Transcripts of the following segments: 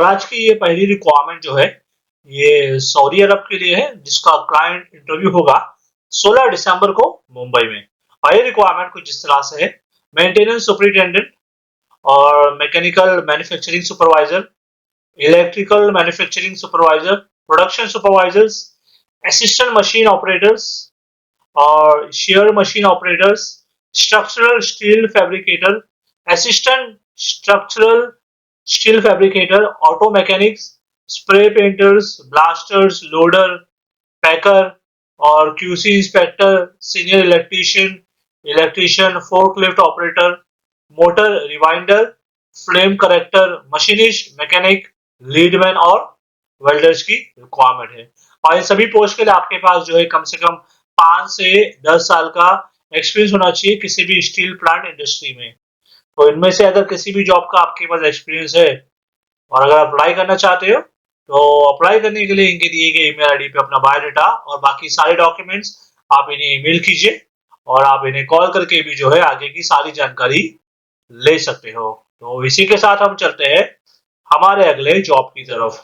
और आज की ये पहली रिक्वायरमेंट जो है ये सऊदी अरब के लिए है, जिसका क्लाइंट इंटरव्यू होगा 16 दिसंबर को मुंबई में। और ये रिक्वायरमेंट कुछ इस तरह से है: मेंटेनेंस सुपरिटेंडेंट और mechanical manufacturing supervisor, electrical manufacturing supervisor, production supervisors, assistant machine operators और shear machine operators, structural steel fabricator, assistant structural steel fabricator, auto mechanics, spray painters, blasters, loader, packer और QC inspector, senior electrician, forklift operator, motor rewinder, flame corrector, machinist, mechanic, leadman और welders की requirement है। और इन सभी post के लिए आपके पास जो है कम से कम 5 से 10 साल का एक्सपीरियंस होना चाहिए किसी भी स्टील प्लांट इंडस्ट्री में। तो इनमें से अगर किसी भी जॉब का आपके पास एक्सपीरियंस है और अगर अप्लाई करना चाहते हो तो अप्लाई करने के लिए इनके दिए गए ईमेल आईडी पे अपना बायोडाटा और बाकी सारे डॉक्यूमेंट्स आप इन्हें ईमेल कीजिए और आप इन्हें कॉल करके भी जो है आगे की सारी जानकारी ले सकते हो। तो इसी के साथ हम चलते हैं हमारे अगले जॉब की तरफ।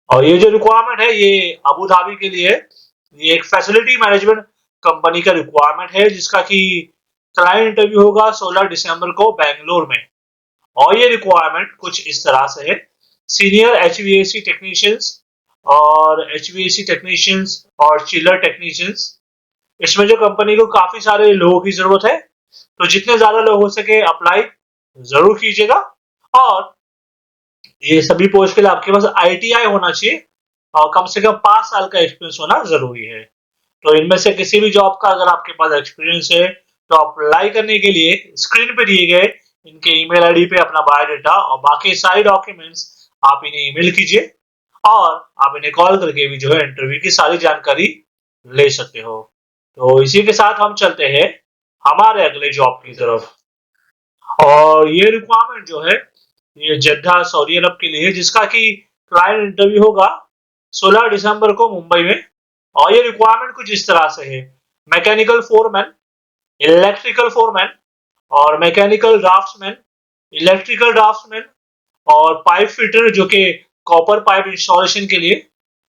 और ये जो रिक्वायरमेंट है ये अबू धाबी के लिए है। ये एक फैसिलिटी मैनेजमेंट कंपनी का रिक्वायरमेंट है, जिसका कि क्लाइंट इंटरव्यू होगा 16 दिसंबर को बेंगलोर में। और ये रिक्वायरमेंट कुछ इस तरह से है: सीनियर एचवीएसी टेक्नीशियंस और चिलर टेक्नीशियंस। इसमें जो कंपनी को काफी सारे लोगों की जरूरत है, तो जितने ज्यादा लोग हो सके अप्लाई जरूर कीजिएगा। और ये सभी पोस्ट के लिए आपके पास आईटीआई होना चाहिए और कम से कम 5 साल का एक्सपीरियंस होना जरूरी है। तो इनमें से किसी भी जॉब का अगर आपके पास एक्सपीरियंस है तो अप्लाई करने के लिए स्क्रीन पे दिए गए इनके ईमेल आईडी पे अपना बायोडाटा और बाकी सारे डॉक्यूमेंट्स आप इन्हें ईमेल कीजिए और आप इन्हें कॉल करके भी जो है इंटरव्यू की सारी जानकारी ले सकते हो। तो इसी के साथ हम चलते हैं हमारे अगले जॉब की तरफ। और ये रिक्वायरमेंट जो है ये जद्दा सऊदी अरब के लिए है, जिसका कि क्लाइंट इंटरव्यू होगा 16 दिसंबर को मुंबई में। और ये रिक्वायरमेंट कुछ इस तरह से है: मैकेनिकल फोरमैन, इलेक्ट्रिकल फोरमैन और मैकेनिकल ड्राफ्ट्समैन, इलेक्ट्रिकल ड्राफ्ट्समैन और पाइप फिटर जो कि कॉपर पाइप इंस्टॉलेशन के लिए,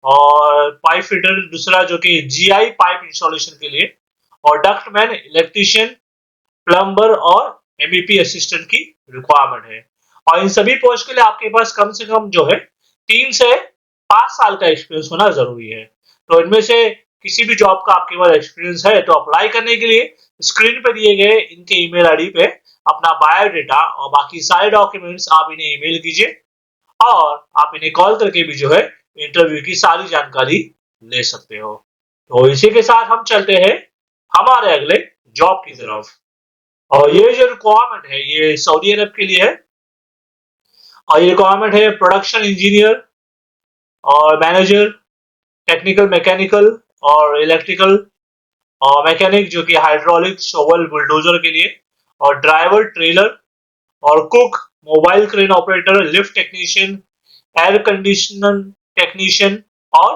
और पाइप फिटर दूसरा जो कि जीआई पाइप इंस्टॉलेशन के लिए, और डक्टमैन, इलेक्ट्रिशियन, प्लम्बर और एमईपी असिस्टेंट की रिक्वायरमेंट है। और इन सभी पोस्ट के लिए आपके पास कम से कम जो है 3 से 5 साल का एक्सपीरियंस होना जरूरी है। तो इनमें से किसी भी जॉब का आपके पास एक्सपीरियंस है तो अप्लाई करने के लिए स्क्रीन पे दिए गए इनके ईमेल आईडी पे अपना बायोडाटा और बाकी सारे डॉक्यूमेंट्स आप इन्हें ईमेल कीजिए और आप इन्हें कॉल करके भी जो है इंटरव्यू की सारी जानकारी ले सकते हो। तो इसी के साथ हम चलते हैं हमारे अगले जॉब की तरफ। और ये जो रिक्वायरमेंट है ये सऊदी अरब के लिए है। और ये रिक्वायरमेंट है प्रोडक्शन इंजीनियर और मैनेजर, टेक्निकल मैकेनिकल और इलेक्ट्रिकल और मैकेनिक जो कि हाइड्रोलिक शोवल बुलडोजर के लिए, और ड्राइवर, ट्रेलर और cook, mobile crane operator, lift technician, air conditioner technician और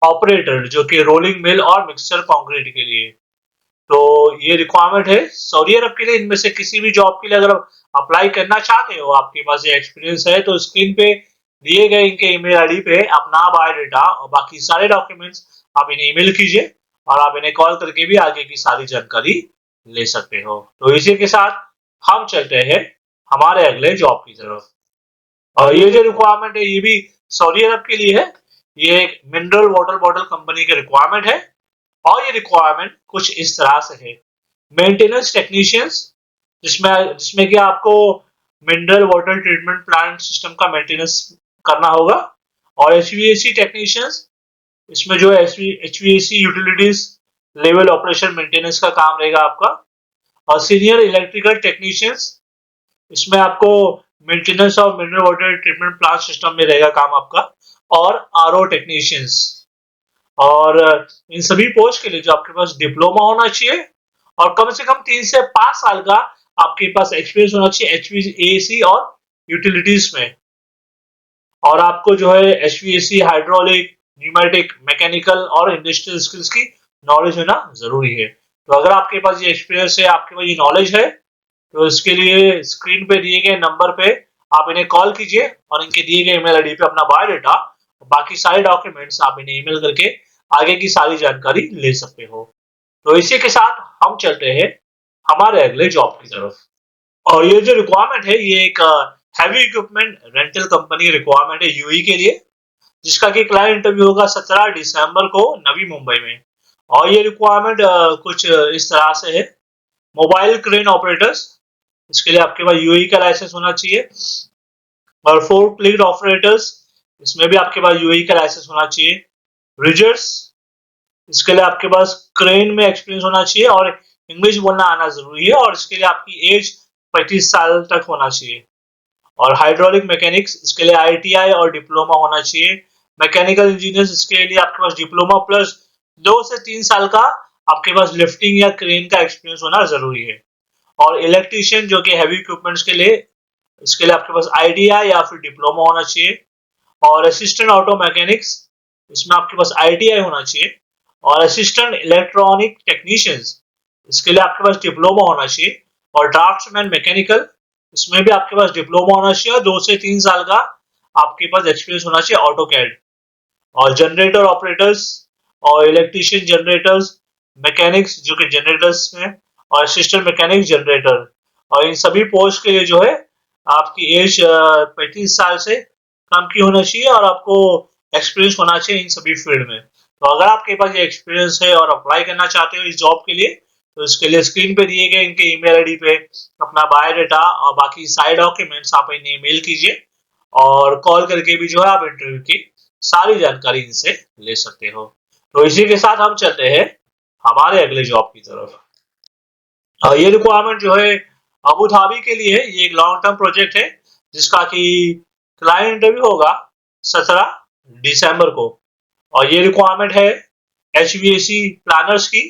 ऑपरेटर जो कि रोलिंग मिल और मिक्सर कंक्रीट के लिए। तो ये रिक्वायरमेंट है सऊदी अरब के लिए। इनमें से किसी भी जॉब के लिए अगर अप्लाई करना चाहते हो, आपके पास ये एक्सपीरियंस है, तो स्क्रीन पे दिए गए इनके ईमेल आईडी पे अपना बायोडाटा और बाकी सारे डॉक्यूमेंट्स आप इन्हें ईमेल कीजिए और आप इन्हें कॉल करके भी आगे की सारी जानकारी ले सकते हो। तो इसी के साथ हम चलते हैं हमारे अगले जॉब की तरफ। और ये जो रिक्वायरमेंट है ये भी सऊदी अरब के लिए है। ये एक मिनरल वाटर बॉटल कंपनी की रिक्वायरमेंट है। और ये रिक्वायरमेंट कुछ इस तरह से है: मेंटेनेंस टेक्नीशियंस, जिसमें जिसमें कि आपको mineral water treatment plant system का मेंटेनेंस करना होगा, और एचवीएसी टेक्नीशियंस, इसमें जो है HVAC utilities level operation maintenance का काम रहेगा आपका, और सीनियर इलेक्ट्रिकल टेक्नीशियंस, इसमें आपको maintenance of mineral water treatment plant system में रहेगा काम आपका, और आरओ टेक्नीशियंस। और इन सभी पोस्ट के लिए जो आपके पास डिप्लोमा होना चाहिए और कम से कम 3 से 5 साल का आपके पास एक्सपीरियंस होना चाहिए एचवीएसी और यूटिलिटीज में। और आपको जो है एचवीएसी, हाइड्रोलिक, न्यूमेटिक, मैकेनिकल और इंडस्ट्रियल स्किल्स की नॉलेज होना जरूरी है। तो अगर आपके पास ये एक्सपीरियंस है, आपके पास ये नॉलेज है, तो इसके लिए स्क्रीन पे दिए गए नंबर पे आप इन्हें कॉल कीजिए और इनके दिए गए ईमेल आईडी पे अपना बायोडाटा, बाकी सारे डॉक्यूमेंट्स आप इन्हें ईमेल करके आगे की सारी जानकारी ले सकते हो। तो इसी के साथ हम चलते हैं हमारे अगले जॉब की तरफ। और ये जो रिक्वायरमेंट है ये एक heavy equipment rental company requirement है यूएई के लिए, जिसका कि क्लाइंट इंटरव्यू होगा 17 दिसंबर को नवी मुंबई में। और ये रिक्वायरमेंट कुछ इस तरह से है। मोबाइल क्रेन ऑपरेटर्स, इसके लिए आपके पास यूएई का लाइसेंस होना चाहिए। और फोर्क लिफ्ट ऑपरेटर्स, इसमें भी आपके पास यूएई का लाइसेंस होना चाहिए। रिजर्स, इसके लिए आपके पास क्रेन में एक्सपीरियंस होना चाहिए और इंग्लिश बोलना आना जरूरी है, और इसके लिए आपकी एज 35 साल तक होना चाहिए। और हाइड्रोलिक मैकेनिक्स, इसके लिए आईटीआई और डिप्लोमा होना चाहिए। मैकेनिकल इंजीनियर्स, इसके लिए आपके पास डिप्लोमा प्लस 2 से 3 साल का आपके पास लिफ्टिंग या क्रेन का एक्सपीरियंस होना जरूरी है। और इलेक्ट्रीशियन जो कि हैवी इक्विपमेंट्स के लिए, इसके लिए आपके पास आईटीआई या फिर डिप्लोमा होना चाहिए। और असिस्टेंट ऑटो मैकेनिक्स, इसमें आपके पास आईटीआई होना चाहिए। और असिस्टेंट इलेक्ट्रॉनिक टेक्नीशियंस, इसके लिए आपके पास डिप्लोमा होना चाहिए। और ड्राफ्ट्समैन मैकेनिकल, इसमें भी आपके पास डिप्लोमा होना चाहिए और 2 से 3 साल का आपके पास एक्सपीरियंस होना चाहिए ऑटो कैड। और जनरेटर ऑपरेटर्स और इलेक्ट्रीशियन जनरेटर्स, मैकेनिक्स जो कि जनरेटर्स में, और असिस्टेंट मैकेनिक जनरेटर। और इन सभी पोस्ट के लिए जो है आपकी एज 35 साल से कम की होना चाहिए और आपको एक्सपीरियंस होना चाहिए इन सभी फील्ड में। तो अगर आपके पास ये एक्सपीरियंस है और अप्लाई करना चाहते हो इस जॉब के लिए, तो इसके लिए स्क्रीन पे दिए गए इनके ईमेल आईडी पे अपना बायोडाटा और बाकी सारे डॉक्यूमेंट्स आप इन्हें मेल कीजिए, और कॉल करके भी जो है आप इंटरव्यू की सारी जानकारी इनसे ले सकते हो। तो इसी के साथ हम चलते हैं हमारे अगले जॉब की तरफ। ये रिक्वायरमेंट जो है अबू धाबी के लिए है। ये एक लॉन्ग टर्म प्रोजेक्ट है जिसका कि क्लाइंट इंटरव्यू होगा 17 दिसंबर को। और ये रिक्वायरमेंट है एचवीएसी प्लानर्स की,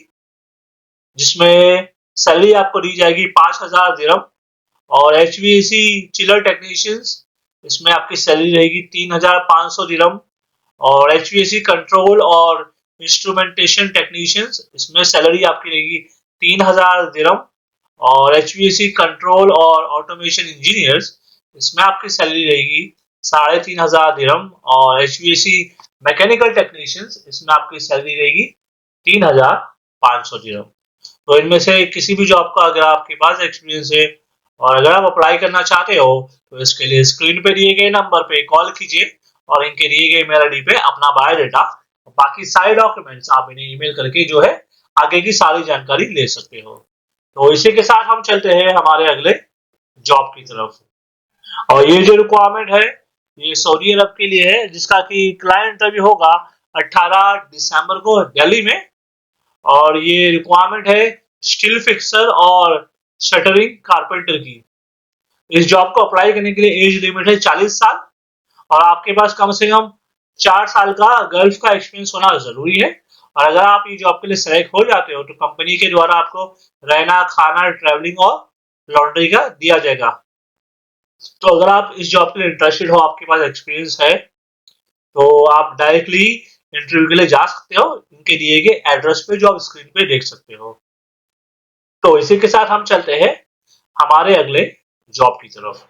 जिसमें सैलरी आपको दी जाएगी 5,000 दिरहम। और एचवीएसी चिलर टेक्नीशियंस, इसमें आपकी सैलरी रहेगी 3,500 दिरहम। और एचवीएसी कंट्रोल और इंस्ट्रूमेंटेशन टेक्नीशियंस, इसमें सैलरी आपकी रहेगी 3,000 दिरहम। और एचवीएसी कंट्रोल और ऑटोमेशन इंजीनियर्स, इसमें आपकी सैलरी रहेगी 3,500 दिरहम। और एचवीएसी मैकेनिकल टेक्नीशियंस, इसमें आपकी सैलरी रहेगी 3,500 दिरहम। तो इनमें से किसी भी जॉब का अगर आपके पास एक्सपीरियंस है और अगर आप अप्लाई करना चाहते हो, तो इसके लिए स्क्रीन पे दिए गए नंबर पे कॉल कीजिए और इनके दिए गए ईमेल आईडी पे अपना बायोडाटा, बाकी सारे डॉक्यूमेंट्स आप इन्हें ईमेल करके जो है आगे की सारी जानकारी ले सकते हो। तो इसी के साथ हम चलते हैं हमारे अगले जॉब की तरफ। और ये जो रिक्वायरमेंट है ये सऊदी अरब के लिए है, जिसका कि क्लाइंट इंटरव्यू होगा 18 दिसंबर को दिल्ली में। और ये रिक्वायरमेंट है स्टील फिक्सर और शटरिंग कारपेंटर की। इस जॉब को अप्लाई करने के लिए एज लिमिट है 40 साल, और आपके पास कम से कम 4 साल का गल्फ का एक्सपीरियंस होना जरूरी है। और अगर आप ये जॉब के लिए सेलेक्ट हो जाते हो तो कंपनी के द्वारा आपको रहना, खाना, ट्रैवलिंग और लॉन्ड्री का दिया जाएगा। तो अगर आप इस जॉब के लिए इंटरेस्टेड हो, आपके पास एक्सपीरियंस है, तो आप डायरेक्टली इंटरव्यू के लिए जा सकते हो। इनके दिए गए एड्रेस पे जो आप स्क्रीन पे देख सकते हो। तो इसी के साथ हम चलते हैं हमारे अगले जॉब की तरफ।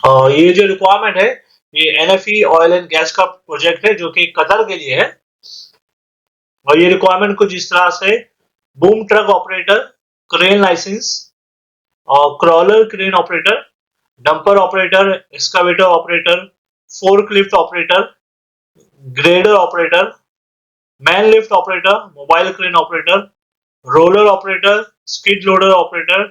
और ये जो रिक्वायरमेंट है ये एनएफई ऑयल एंड गैस का प्रोजेक्ट है जो कि कतर के लिए है। और ये रिक्वायरमेंट कुछ इस तरह से boom truck operator, crane license, और crawler crane operator, dumper operator, excavator operator, fork lift operator, grader operator, man lift operator, mobile crane operator, roller operator, skid loader operator,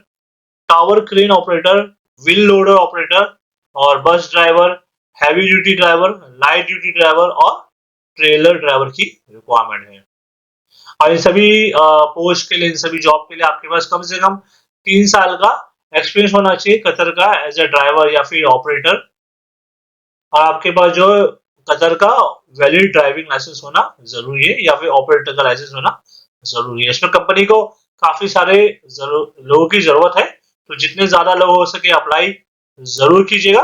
tower crane operator, wheel loader operator, और bus driver, heavy duty driver, light duty driver और trailer driver की requirement है। और इन सभी post के लिए, इन सभी job के लिए आपके पास कम से कम 3 साल का एक्सपीरियंस होना चाहिए कतर का एज ए ड्राइवर या फिर ऑपरेटर। और आपके पास जो कतर का वैलिड ड्राइविंग लाइसेंस होना जरूरी है या फिर ऑपरेटर का लाइसेंस होना जरूरी है। इसमें कंपनी को काफी सारे लोगों की जरूरत है, तो जितने ज्यादा लोग हो सके अप्लाई जरूर कीजिएगा।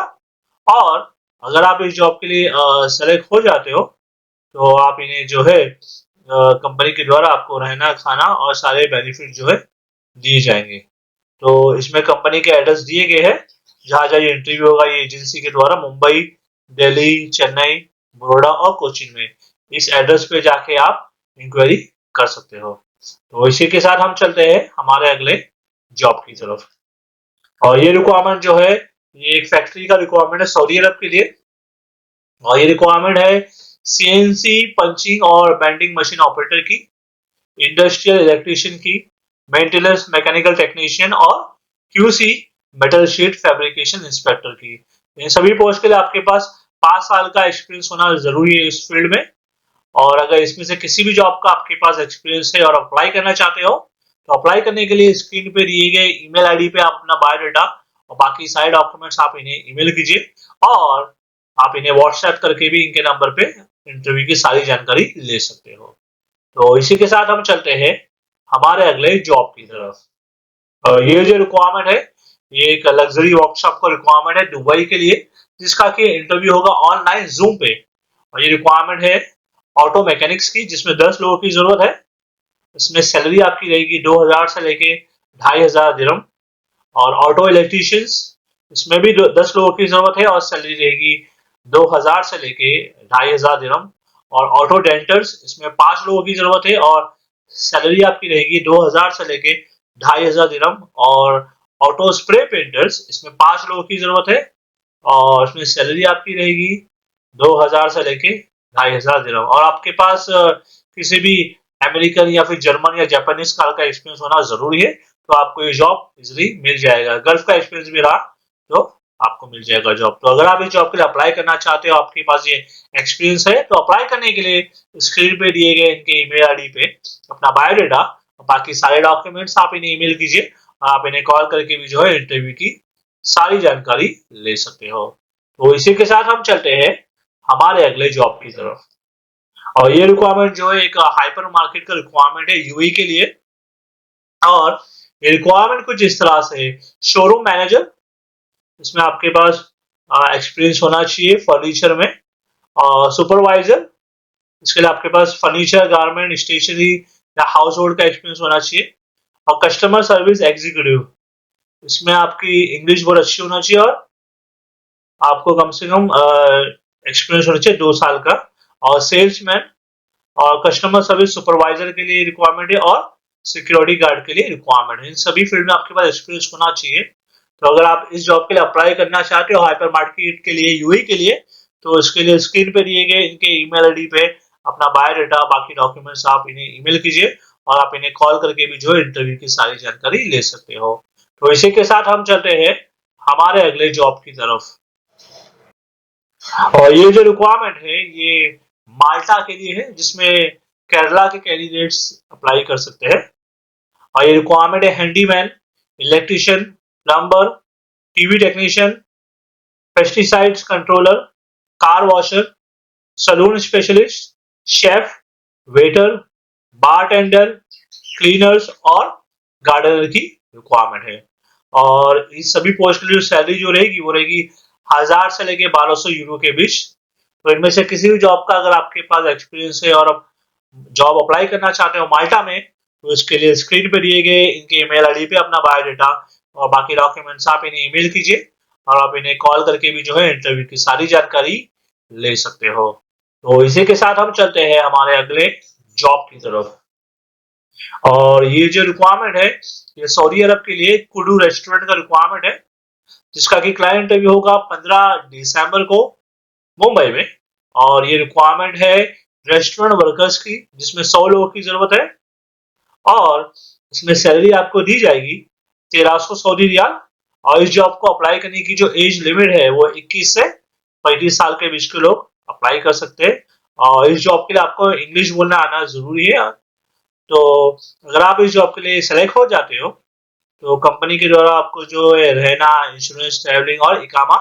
और अगर आप इस जॉब के लिए सेलेक्ट हो जाते हो, तो आप इन्हें जो है कंपनी के द्वारा आपको रहना, खाना और सारे बेनिफिट जो है दिए जाएंगे। तो इसमें कंपनी के एड्रेस दिए गए हैं, जहाँ जहाँ ये इंटरव्यू होगा ये एजेंसी के द्वारा मुंबई, दिल्ली, चेन्नई, बड़ौदा और कोचीन में, इस एड्रेस पे जाके आप इंक्वायरी कर सकते हो। तो इसी के साथ हम चलते हैं हमारे अगले जॉब की तरफ। और ये रिक्वायरमेंट जो है ये एक फैक्ट्री का रिक्वायरमेंट है सऊदी अरब के लिए। और ये रिक्वायरमेंट है सीएनसी पंचिंग और बेंडिंग मशीन ऑपरेटर की, इंडस्ट्रियल इलेक्ट्रिशियन की, मेंटेनेंस मैकेनिकल टेक्नीशियन और QC metal sheet fabrication inspector की। इन सभी पोस्ट के लिए आपके पास 5 साल का एक्सपीरियंस होना जरूरी है इस फील्ड में। और अगर इसमें से किसी भी जॉब का आपके पास एक्सपीरियंस है और अप्लाई करना चाहते हो तो अप्लाई करने के लिए स्क्रीन पे दिए गए ईमेल आईडी पे आप अपना बायोडाटा और बाकी सारे डॉक्यूमेंट्स आप इन्हें ईमेल कीजिए और आप इन्हें व्हाट्सएप करके भी इनके नंबर पे इंटरव्यू की सारी जानकारी ले सकते हो। तो इसी के साथ हम चलते हैं हमारे अगले जॉब की तरफ। ये जो रिक्वायरमेंट है ये एक लग्जरी वर्कशॉप का रिक्वायरमेंट है दुबई के लिए, जिसका कि इंटरव्यू होगा ऑनलाइन जूम पे। और ये रिक्वायरमेंट है ऑटो मैकेनिक्स की, जिसमें 10 लोगों की जरूरत है। इसमें सैलरी आपकी रहेगी 2000 से लेके 2500 दिरहम। और ऑटो इलेक्ट्रीशियंस इसमें भी 10 लोगों की जरूरत है और सैलरी रहेगी 2000 से लेके 2500 दिरहम। और ऑटो डेंटर्स इसमें 5 लोगों की जरूरत है और सैलरी आपकी रहेगी 2000 से लेके 2500 दिरहम। और ऑटो स्प्रे पेंटर्स इसमें 5 लोगों की जरूरत है और इसमें सैलरी आपकी रहेगी 2000 से लेके 2500 दिरहम। और आपके पास किसी भी अमेरिकन या फिर जर्मन या जापानीज कार का एक्सपीरियंस होना जरूरी है, तो आपको ये जॉब इजिली मिल जाएगा। गल्फ का एक्सपीरियंस भी रहा तो आपको मिल जाएगा जॉब। तो अगर आप इस जॉब के लिए अप्लाई करना चाहते हो, आपके पास ये एक्सपीरियंस है, तो अप्लाई करने के लिए स्क्रीन पे दिए गए इनके ईमेल आईडी पे अपना बायोडाटा और बाकी सारे डॉक्यूमेंट्स आप इन्हें ईमेल कीजिए और आप इन्हें कॉल करके भी जो है इंटरव्यू की सारी जानकारी ले सकते हो। तो इसी के साथ हम चलते हैं हमारे अगले जॉब की तरफ। और ये रिक्वायरमेंट जो है एक हाइपर मार्केट का रिक्वायरमेंट है यूएई के लिए। और ये रिक्वायरमेंट कुछ इस तरह से है, शोरूम मैनेजर, इसमें आपके पास एक्सपीरियंस होना चाहिए फर्नीचर में। और सुपरवाइजर, इसके लिए आपके पास फर्नीचर, गारमेंट, स्टेशनरी या हाउस होल्ड का एक्सपीरियंस होना चाहिए। और कस्टमर सर्विस एग्जीक्यूटिव, इसमें आपकी इंग्लिश बहुत अच्छी होना चाहिए और आपको कम से कम एक्सपीरियंस होना चाहिए 2 साल का। और सेल्समैन और कस्टमर सर्विस सुपरवाइजर के लिए रिक्वायरमेंट है और सिक्योरिटी गार्ड के लिए रिक्वायरमेंट है। इन सभी फील्ड में आपके पास एक्सपीरियंस होना चाहिए। तो अगर आप इस जॉब के लिए अप्लाई करना चाहते हो हाइपर मार्केट के लिए, यूएई के लिए, तो इसके लिए स्क्रीन पे दिए गए इनके ईमेल आईडी पे अपना बायोडाटा बाकी डॉक्यूमेंट्स आप इन्हें ईमेल कीजिए और आप इन्हें कॉल करके भी जो है इंटरव्यू की सारी जानकारी ले सकते हो। तो इसी के साथ हम चलते हैं हमारे अगले जॉब की तरफ। और ये जो रिक्वायरमेंट है ये माल्टा के लिए है, जिसमें केरला के कैंडिडेट्स अप्लाई कर सकते हैं। और ये रिक्वायरमेंट है handyman, electrician, plumber, TV technician, pesticides controller, car washer, salon specialist, chef, waiter, bartender, cleaners और गार्डनर की रिक्वायरमेंट है। और इस सभी पोस्ट के लिए सैलरी जो रहेगी वो रहेगी 1000 से लेके 1200 यूरो के बीच। तो इनमें से किसी भी जॉब का अगर आपके पास एक्सपीरियंस है और आप जॉब अप्लाई करना चाहते हो माल्टा में, तो इसके लिए स्क्रीन पे दिए गए इनके ईमेल आईडी पे अपना बायोडाटा और बाकी डॉक्यूमेंट्स आप इन्हें ईमेल कीजिए और आप इन्हें कॉल करके भी जो है इंटरव्यू की सारी जानकारी ले सकते हो। तो इसी के साथ हम चलते हैं हमारे अगले जॉब की तरफ। और ये जो रिक्वायरमेंट है ये सऊदी अरब के लिए कुडू रेस्टोरेंट का रिक्वायरमेंट है, जिसका कि क्लाइंट इंटरव्यू होगा 15 दिसंबर को मुंबई में। और ये रिक्वायरमेंट है रेस्टोरेंट वर्कर्स की, जिसमें 100 लोगों की जरूरत है। और इसमें सैलरी आपको दी जाएगी 1300 सऊदी रियाल। और इस जॉब को अप्लाई करने की जो एज लिमिट है वो 21 से 35 साल के बीच के लोग अप्लाई कर सकते हैं। और इस जॉब के लिए आपको इंग्लिश बोलना आना जरूरी है। तो अगर आप इस जॉब के लिए सेलेक्ट हो जाते हो तो कंपनी के द्वारा आपको जो है रहना, इंश्योरेंस, ट्रैवलिंग और इकामा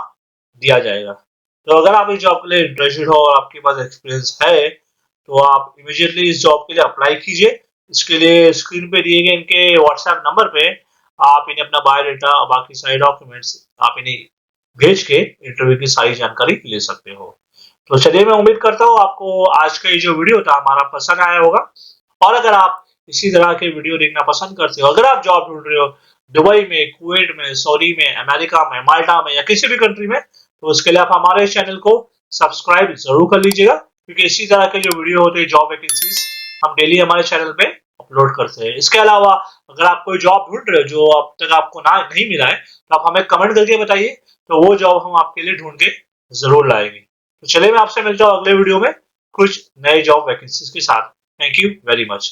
दिया जाएगा। तो अगर आप इस जॉब के लिए इंटरेस्टेड हो और आपके पास एक्सपीरियंस है तो आप इमीडिएटली इस जॉब के लिए अप्लाई कीजिए। इसके लिए स्क्रीन पे दिए गए इनके व्हाट्सएप नंबर पे आप इन्हें अपना बायोडाटा और बाकी सारे डॉक्यूमेंट्स आप इन्हें भेज के इंटरव्यू की सारी जानकारी ले सकते हो। तो चलिए मैं उम्मीद करता हूँ आपको आज का ये जो वीडियो था हमारा पसंद आया होगा। और अगर आप इसी तरह के वीडियो देखना पसंद करते हो, अगर आप जॉब ढूंढ रहे हो दुबई में, कुवैत में, सऊदी में, अमेरिका में, माल्टा में या किसी भी कंट्री में, तो उसके लिए आप हमारे चैनल को सब्सक्राइब जरूर कर लीजिएगा, क्योंकि इसी तरह के जो वीडियो होते हैं जॉब वैकेंसीज हम डेली हमारे चैनल पे अपलोड करते हैं। इसके अलावा अगर आप कोई जॉब ढूंढ रहे हो जो अब तक आपको ना नहीं मिला है, तो आप हमें कमेंट करके बताइए, तो वो जॉब हम आपके लिए ढूंढ के जरूर लाएंगे। तो चलिए मैं आपसे मिलता हूँ अगले वीडियो में कुछ नए जॉब वैकेंसीज के साथ। Thank you very much.